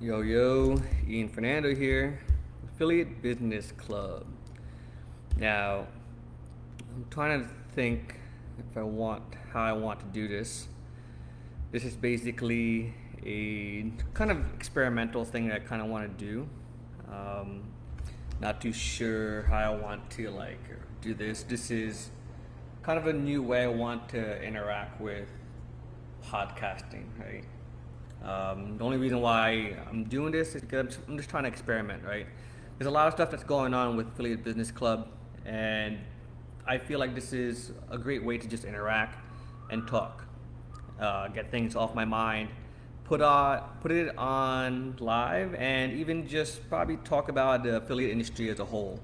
Yo, Ian Fernando here, Affiliate Business Club. Now, I'm trying to think how I want to do this. This is basically a kind of experimental thing that I kind of want to do. Um, Not too sure how I want to do this. This is kind of a new way I want to interact with podcasting, right? The only reason why I'm doing this is because I'm just trying to experiment, right? There's a lot of stuff that's going on with Affiliate Business Club, and I feel like this is a great way to just interact and talk, get things off my mind, put it on live, and even just probably talk about the affiliate industry as a whole,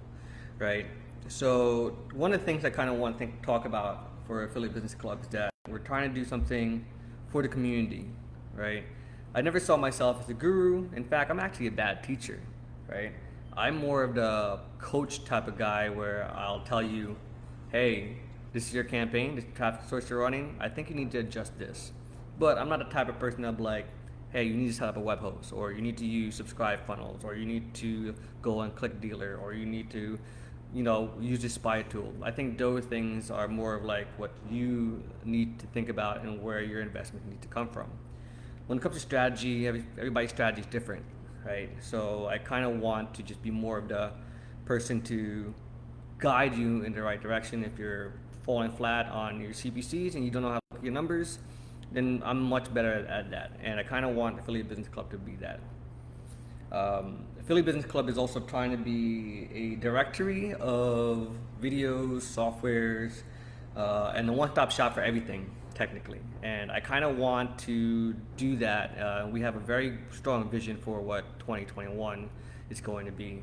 right? So one of the things I kind of want to talk about for Affiliate Business Club is that we're trying to do something for the community, right? I never saw myself as a guru. In fact, I'm actually a bad teacher, right? I'm more of the coach type of guy where I'll tell you, hey, this is your campaign, this is the traffic source you're running. I think you need to adjust this. But I'm not the type of person that'll be like, hey, you need to set up a web host, or you need to use subscribe funnels, or you need to go on click dealer, or you need to, use this spy tool. I think those things are more of like what you need to think about and where your investment needs to come from. When it comes to strategy, everybody's strategy is different, right? So I kind of want to just be more of the person to guide you in the right direction. If you're falling flat on your CPCs and you don't know how to look at your numbers, then I'm much better at that. And I kind of want Affiliate Business Club to be that. Affiliate Business Club is also trying to be a directory of videos, softwares, and a one-stop shop for everything, technically. And I kind of want to do that. We have a very strong vision for what 2021 is going to be.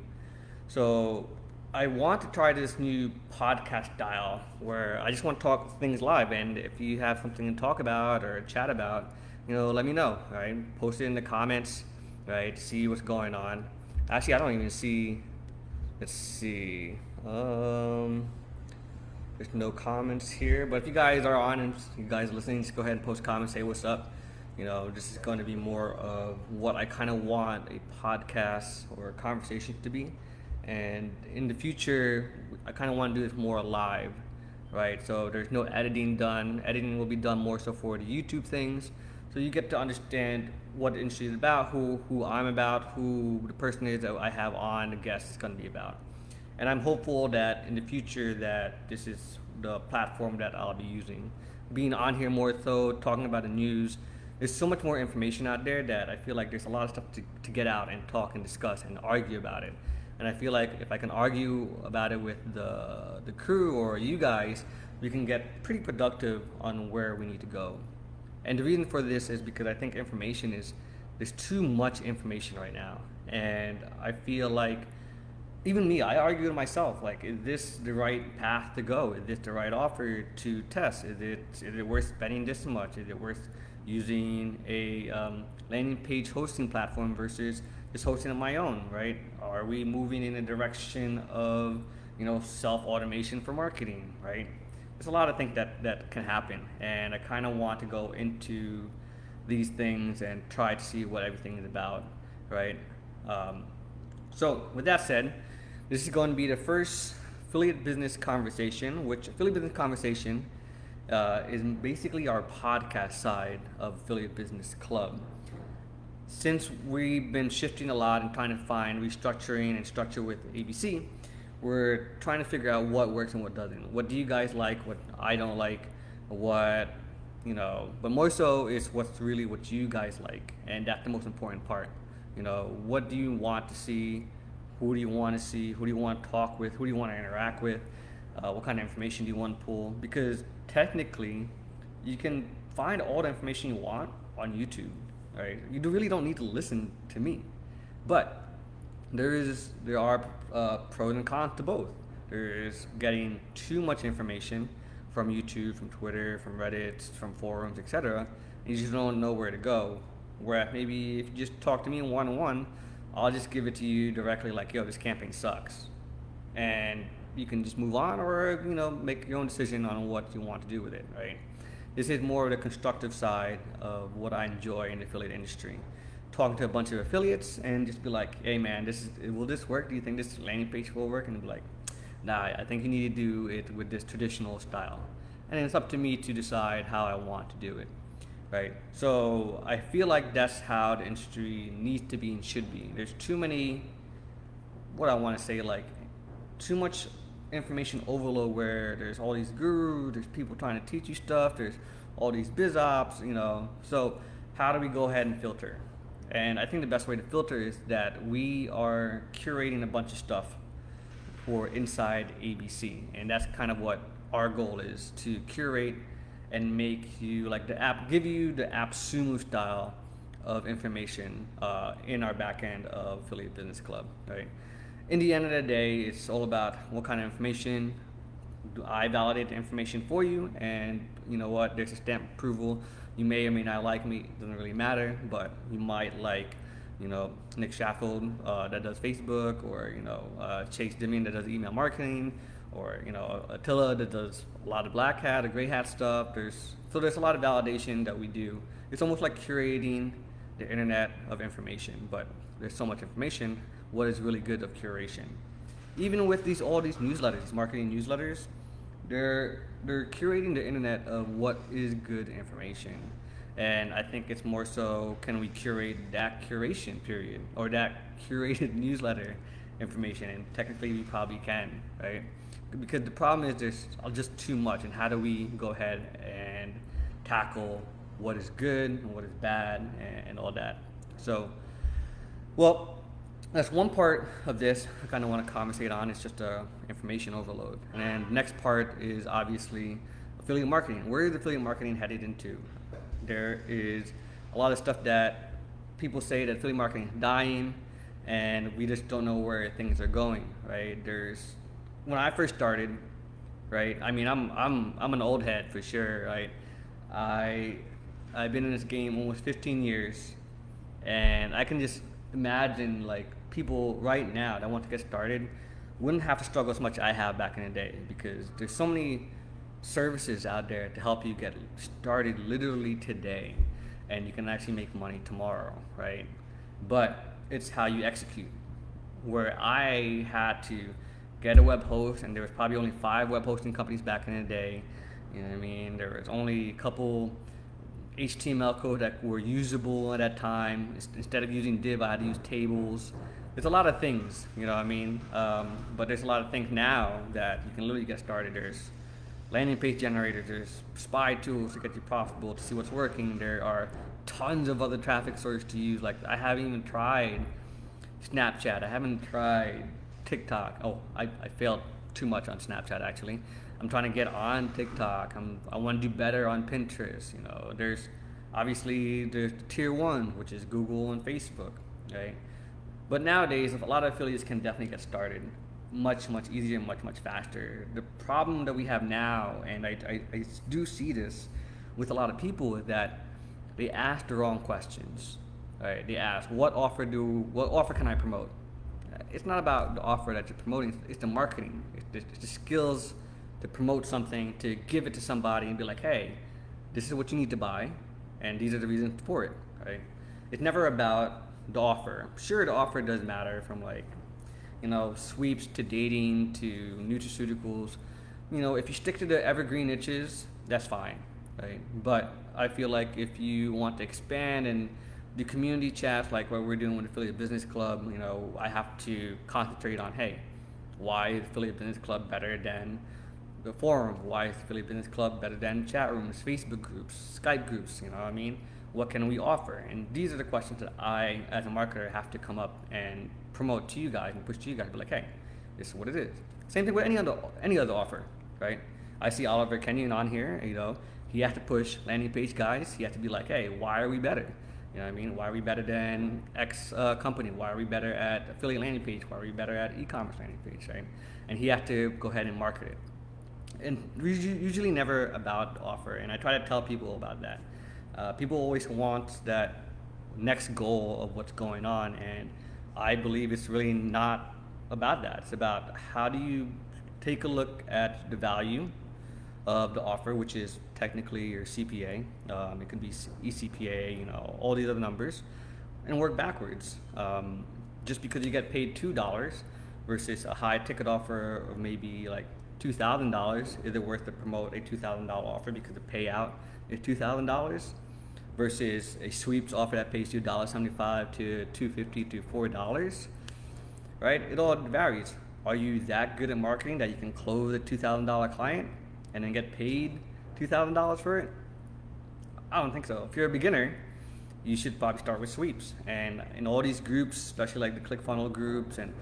So I want to try this new podcast style where I just want to talk things live. And if you have something to talk about or chat about, let me know, right? Post it in the comments, right? See what's going on. Actually, I don't even see. Let's see. There's no comments here, but if you guys are on and you guys are listening, just go ahead and post comments, say what's up. This is going to be more of what I kind of want a podcast or a conversation to be. And in the future, I kind of want to do this more live, right? So there's no editing done. Editing will be done more so for the YouTube things. So you get to understand what the industry is about, who I'm about, who the person is that I have on, the guest is going to be about. And I'm hopeful that in the future that this is the platform that I'll be using. Being on here more so, talking about the news, there's so much more information out there that I feel like there's a lot of stuff to get out and talk and discuss and argue about it. And I feel like if I can argue about it with the crew or you guys, we can get pretty productive on where we need to go. And the reason for this is because I think there's too much information right now. And I feel like, even me, I argue with myself, like, is this the right path to go? Is this the right offer to test? Is it worth spending this much? Is it worth using a landing page hosting platform versus just hosting on my own, right? Are we moving in a direction of, self-automation for marketing, right? There's a lot of things that can happen, and I kind of want to go into these things and try to see what everything is about, right? So with that said, this is going to be the first Affiliate Business Conversation, which Affiliate Business Conversation is basically our podcast side of Affiliate Business Club. Since we've been shifting a lot and trying to find restructuring and structure with ABC, we're trying to figure out what works and what doesn't. What do you guys like? What I don't like? But more so is what you guys like, and that's the most important part. What do you want to see? Who do you want to see? Who do you want to talk with? Who do you want to interact with? What kind of information do you want to pull? Because technically, you can find all the information you want on YouTube, right? You really don't need to listen to me. But there are pros and cons to both. There's getting too much information from YouTube, from Twitter, from Reddit, from forums, etc. You just don't know where to go. Where maybe if you just talk to me one-on-one, I'll just give it to you directly, like, yo, this campaign sucks. And you can just move on, or, make your own decision on what you want to do with it, right? This is more of the constructive side of what I enjoy in the affiliate industry. talking to a bunch of affiliates and just be like, hey man, will this work? Do you think this landing page will work? And be like, nah, I think you need to do it with this traditional style. And it's up to me to decide how I want to do it, right? So I feel like that's how the industry needs to be and should be. There's too many, what I want to say, like too much information overload where there's all these gurus, there's people trying to teach you stuff, there's all these biz ops, So how do we go ahead and filter? And I think the best way to filter is that we are curating a bunch of stuff for inside ABC, and that's kind of what our goal is, to curate and make you like the app, give you the AppSumo style of information in our back end of Affiliate Business Club, right? In the end of the day, it's all about what kind of information do I validate the information for you, and you know what, there's a stamp approval. You may or may not like me, it doesn't really matter, but you might like, Nick Shaffold that does Facebook, or Chase Dimian that does email marketing, or Attila that does a lot of black hat or gray hat stuff. There's a lot of validation that we do. It's almost like curating the internet of information, but there's so much information. What is really good of curation? Even with all these newsletters, these marketing newsletters, they're curating the internet of what is good information. And I think it's more so, can we curate that curation period, or that curated newsletter information? And technically we probably can, right? Because the problem is there's just too much, and how do we go ahead and tackle what is good and what is bad and all that? So, well, that's one part of this I kind of want to conversate on. It's just information overload. And the next part is obviously affiliate marketing. Where is affiliate marketing headed into? There is a lot of stuff that people say that affiliate marketing is dying, and we just don't know where things are going, right? When I first started, right? I mean, I'm an old head for sure, right? I've been in this game almost 15 years, and I can just imagine like people right now that want to get started wouldn't have to struggle as much as I have back in the day, because there's so many services out there to help you get started literally today, and you can actually make money tomorrow, right? But it's how you execute. Where I had to get a web host, and there was probably only 5 web hosting companies back in the day. You know what I mean? There was only a couple HTML code that were usable at that time. Instead of using div, I had to use tables. There's a lot of things, you know what I mean? But there's a lot of things now that you can literally get started. There's landing page generators, there's spy tools to get you profitable, to see what's working. There are tons of other traffic sources to use. Like, I haven't even tried Snapchat. I haven't tried TikTok. Oh, I failed too much on Snapchat, actually. I'm trying to get on TikTok. I want to do better on Pinterest. There's obviously there's tier 1, which is Google and Facebook, right? But nowadays, a lot of affiliates can definitely get started much easier and much faster. The problem that we have now, and I do see this with a lot of people, is that they ask the wrong questions. Right? They ask, what offer can I promote? It's not about the offer that you're promoting, it's the marketing. It's the skills to promote something, to give it to somebody and be like, hey, this is what you need to buy, and these are the reasons for it, right? It's never about the offer. Sure, the offer does matter, from sweeps to dating to nutraceuticals. If you stick to the evergreen niches, that's fine, right? But I feel like if you want to expand and do community chats like what we're doing with Affiliate Business Club, I have to concentrate on, hey, why is Affiliate Business Club better than the forum? Why is Affiliate Business Club better than chat rooms, Facebook groups, Skype groups? You know what I mean? What can we offer? And these are the questions that I, as a marketer, have to come up and promote to you guys and push to you guys. Be like, hey, this is what it is. Same thing with any other offer, right? I see Oliver Kenyon on here. He has to push landing page guys. He has to be like, hey, why are we better? You know what I mean? Why are we better than X company? Why are we better at affiliate landing page? Why are we better at e-commerce landing page, right? And he has to go ahead and market it. And usually never about the offer. And I try to tell people about that. People always want that next goal of what's going on, and I believe it's really not about that. It's about how do you take a look at the value of the offer, which is technically your CPA. It could be eCPA, all these other numbers. and work backwards. Just because you get paid $2 versus a high ticket offer of maybe like $2,000, is it worth to promote a $2,000 offer because the payout is $2,000 versus a sweeps offer that pays you $1.75 to $2.50 to $4, right? It all varies. Are you that good at marketing that you can close a $2,000 client and then get paid $2,000 for it? I don't think so. If you're a beginner, you should probably start with sweeps. And in all these groups, especially like the ClickFunnels groups and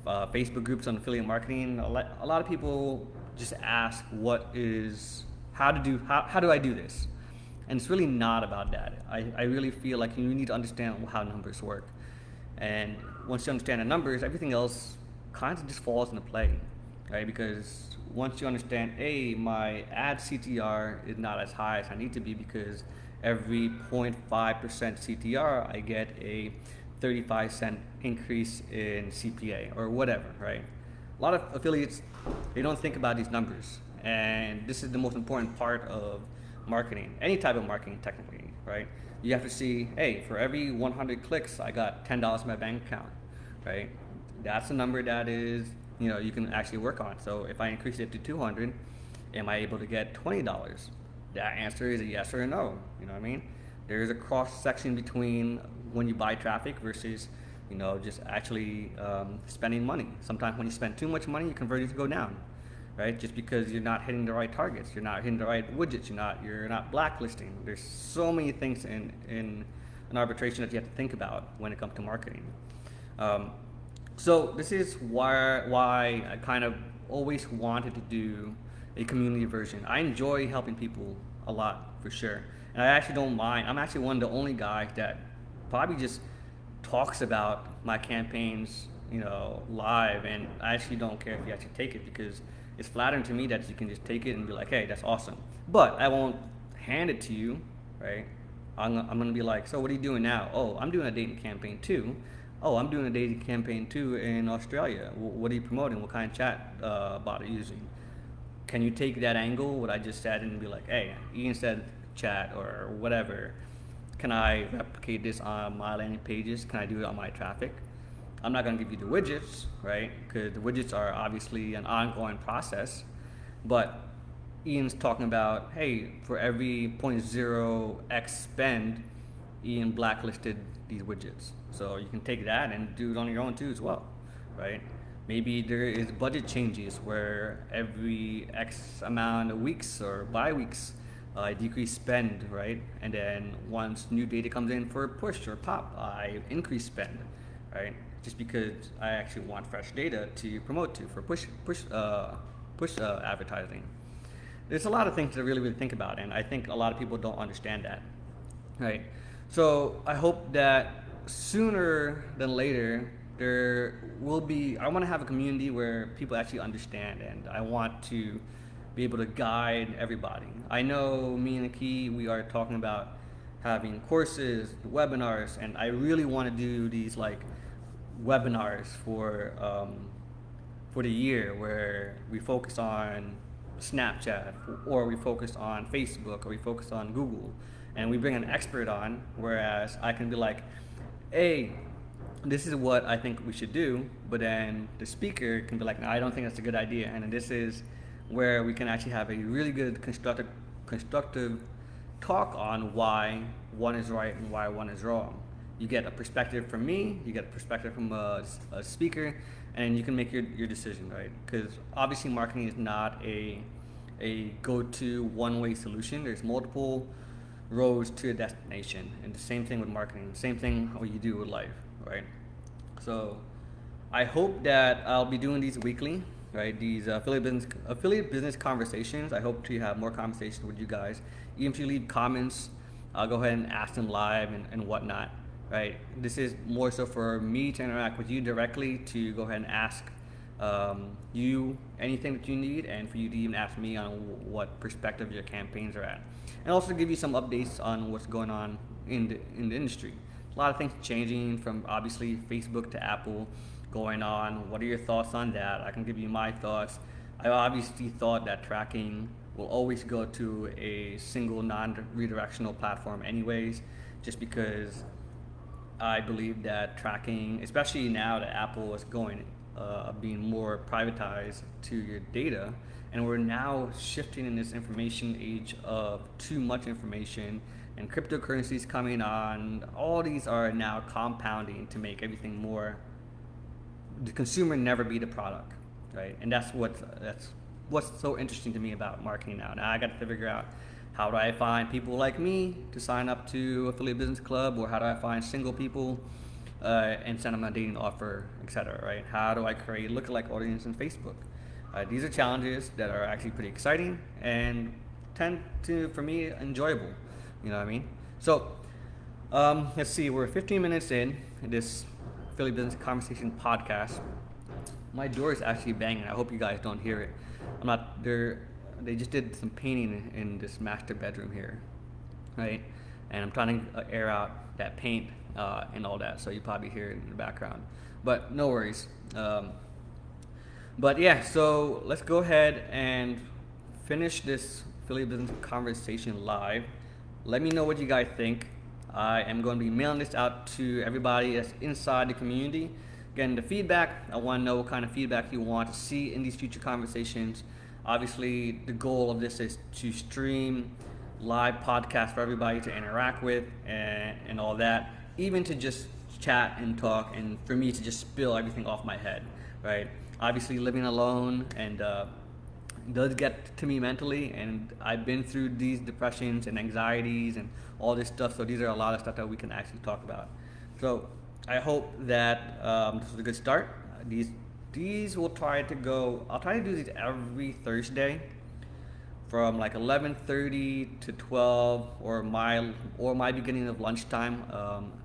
Facebook groups on affiliate marketing, a lot of people just ask how do I do this? And it's really not about that. I really feel like you need to understand how numbers work. And once you understand the numbers, everything else kind of just falls into play, right? Because once you understand, my ad CTR is not as high as I need to be because every 0.5% CTR, I get a 35-cent increase in CPA or whatever, right? A lot of affiliates, they don't think about these numbers. And this is the most important part of marketing, any type of marketing technically, right? You have to see, for every 100 clicks, I got $10 in my bank account, right? That's a number that is, you can actually work on. So if I increase it to 200, am I able to get $20? That answer is a yes or a no. You know what I mean? There is a cross section between when you buy traffic versus, just actually spending money. Sometimes when you spend too much money, your conversions go down, right? Just because you're not hitting the right targets, you're not hitting the right widgets, you're not blacklisting. There's so many things in an arbitration that you have to think about when it comes to marketing. So this is why I kind of always wanted to do a community version. I enjoy helping people a lot, for sure. And I actually don't mind. I'm actually one of the only guys that probably just talks about my campaigns, live, and I actually don't care if you actually take it because it's flattering to me that you can just take it and be like, hey, that's awesome. But I won't hand it to you, right? I'm gonna be like, so what are you doing now? Oh, I'm doing a dating campaign too. Oh, I'm doing a dating campaign too in Australia. What are you promoting? What kind of chat bot are you using? Can you take that angle, what I just said, and be like, hey, Ian said chat or whatever. Can I replicate this on my landing pages? Can I do it on my traffic? I'm not going to give you the widgets, right? Because the widgets are obviously an ongoing process. But Ian's talking about, hey, for every 0.0x spend, Ian blacklisted these widgets. So you can take that and do it on your own too as well, right? Maybe there is budget changes where every X amount of weeks or bi-weeks I decrease spend, right? And then once new data comes in for push or pop, I increase spend, right? Just because I actually want fresh data to promote to for push advertising. There's a lot of things to really think about, and I think a lot of people don't understand that, right? So I hope that sooner than later there will be, I want to have a community where people actually understand, and I want to be able to guide everybody. I know me and Aki, we are talking about having courses, webinars, and I really want to do these like webinars for the year where we focus on Snapchat, or we focus on Facebook, or we focus on Google, and we bring an expert on, whereas I can be like, hey, this is what I think we should do, but then the speaker can be like, no, I don't think that's a good idea, and then this is where we can actually have a really good constructive talk on why one is right and why one is wrong. You get a perspective from me, you get a perspective from a speaker, and you can make your decision, right? Because obviously marketing is not a go-to one-way solution. There's multiple roads to a destination, and the same thing with marketing, same thing how you do with life, right? So I hope that I'll be doing these weekly, right? These affiliate business conversations. I hope to have more conversations with you guys. Even if you leave comments, I'll go ahead and ask them live and whatnot, right? This is more so for me to interact with you directly, to go ahead and ask you anything that you need, and for you to even ask me on what perspective your campaigns are at, and also give you some updates on what's going on in the industry. A lot of things changing, from obviously Facebook to Apple going on. What are your thoughts on that? I can give you my thoughts. I obviously thought that tracking will always go to a single non-redirectional platform anyways, just because I believe that tracking, especially now that Apple is going, being more privatized to your data, and we're now shifting in this information age of too much information and cryptocurrencies coming on. All these are now compounding to make everything more, the consumer never be the product, right? And that's what's so interesting to me about marketing now. Now I got to figure out, how do I find people like me to sign up to Affiliate Business Club, or how do I find single people and send them a dating offer, etc. Right? How do I create a lookalike audience on Facebook? These are challenges that are actually pretty exciting and tend to, for me, enjoyable. You know what I mean? So let's see, we're 15 minutes in this Philly Business Conversation podcast. My door is actually banging. I hope you guys don't hear it. I'm not there. They just did some painting in this master bedroom here, right? And I'm trying to air out that paint and all that, so you probably hear it in the background. But no worries. But yeah, so let's go ahead and finish this Philly Business Conversation live. Let me know what you guys think. I am going to be mailing this out to everybody that's inside the community. Again, the feedback, I want to know what kind of feedback you want to see in these future conversations. Obviously, the goal of this is to stream live podcasts for everybody to interact with and all that, even to just chat and talk, and for me to just spill everything off my head, right? Obviously, living alone and does get to me mentally, and I've been through these depressions and anxieties and all this stuff, so these are a lot of stuff that we can actually talk about. So I hope that this was a good start. These will try to go, I'll try to do these every Thursday from like 11:30 to 12 or my beginning of lunchtime,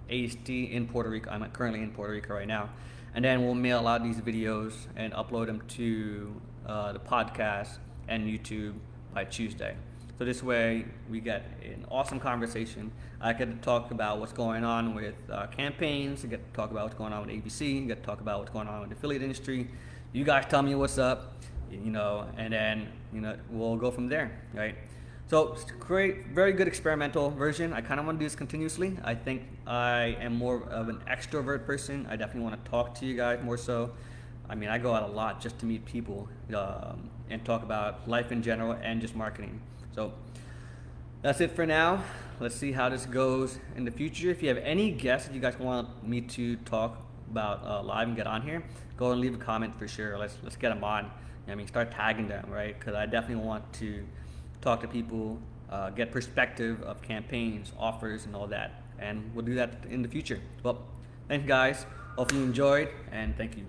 AST in Puerto Rico. I'm currently in Puerto Rico right now. And then we'll mail out these videos and upload them to the podcast and YouTube by Tuesday. So this way we get an awesome conversation. I get to talk about what's going on with campaigns. I get to talk about what's going on with ABC. I get to talk about what's going on with the affiliate industry. You guys tell me what's up, and then we'll go from there, right? So it's a great, very good experimental version. I kind of want to do this continuously. I think I am more of an extrovert person. I definitely want to talk to you guys more so. I mean, I go out a lot just to meet people and talk about life in general and just marketing. So that's it for now. Let's see how this goes in the future. If you have any guests that you guys want me to talk about live and get on here, go and leave a comment for sure. Let's get them on. Start tagging them, right? Because I definitely want to talk to people, get perspective of campaigns, offers, and all that. And we'll do that in the future. Well, thanks guys. Hope you enjoyed, and thank you.